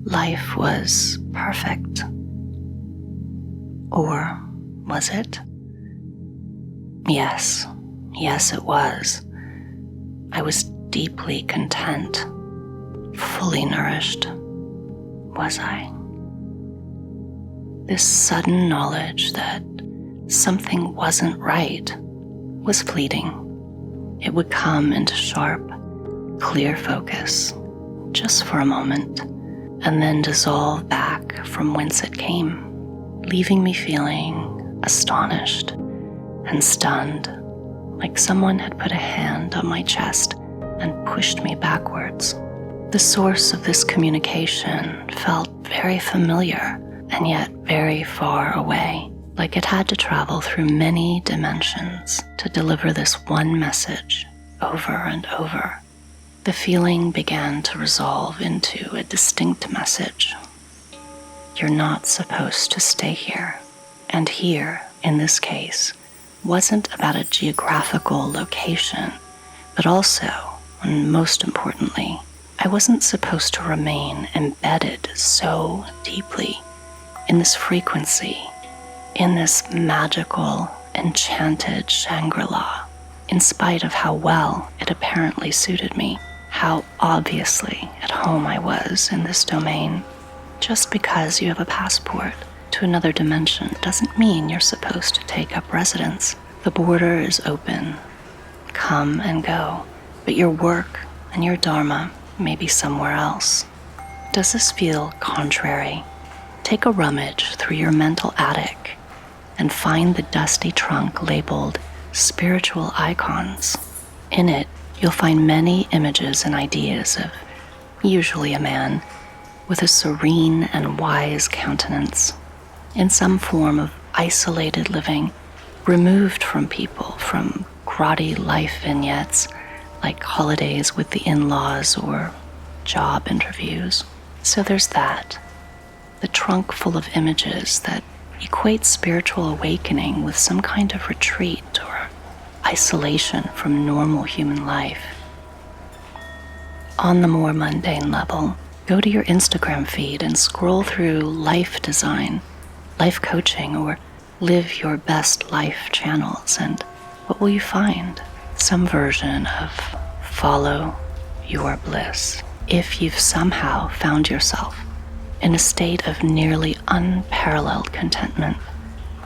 life was perfect. Or was it? Yes, it was. I was deeply content, fully nourished. Was I? This sudden knowledge that something wasn't right was fleeting. It would come into sharp, clear focus, just for a moment, and then dissolve back from whence it came, leaving me feeling astonished and stunned, like someone had put a hand on my chest and pushed me backwards. The source of this communication felt very familiar and yet very far away, like it had to travel through many dimensions to deliver this one message over and over. The feeling began to resolve into a distinct message. You're not supposed to stay here. And here, in this case, wasn't about a geographical location, but also, and most importantly, I wasn't supposed to remain embedded so deeply in this frequency, in this magical, enchanted Shangri-La, in spite of how well it apparently suited me, how obviously at home I was in this domain. Just because you have a passport to another dimension doesn't mean you're supposed to take up residence. The border is open. Come and go. But your work and your dharma may be somewhere else. Does this feel contrary? Take a rummage through your mental attic and find the dusty trunk labeled spiritual icons. In it, you'll find many images and ideas of usually a man with a serene and wise countenance, in some form of isolated living, removed from people, from grotty life vignettes like holidays with the in-laws or job interviews. So there's that, the trunk full of images that equate spiritual awakening with some kind of retreat or isolation from normal human life. On the more mundane level, go to your Instagram feed and scroll through life design, life coaching, or live your best life channels, and what will you find? Some version of follow your bliss. If you've somehow found yourself in a state of nearly unparalleled contentment,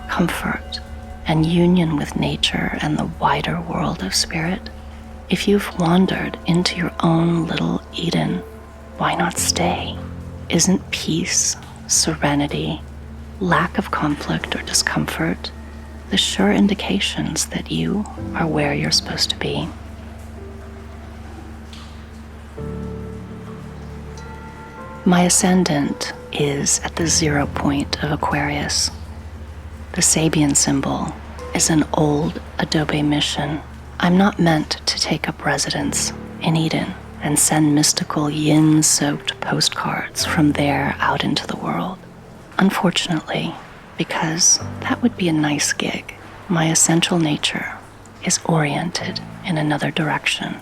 comfort, and union with nature and the wider world of spirit, if you've wandered into your own little Eden, why not stay? Isn't peace, serenity, lack of conflict or discomfort the sure indications that you are where you're supposed to be? My ascendant is at the 0 point of Aquarius. The Sabian symbol is an old adobe mission. I'm not meant to take up residence in Eden and send mystical yin-soaked postcards from there out into the world. Unfortunately, because that would be a nice gig, my essential nature is oriented in another direction.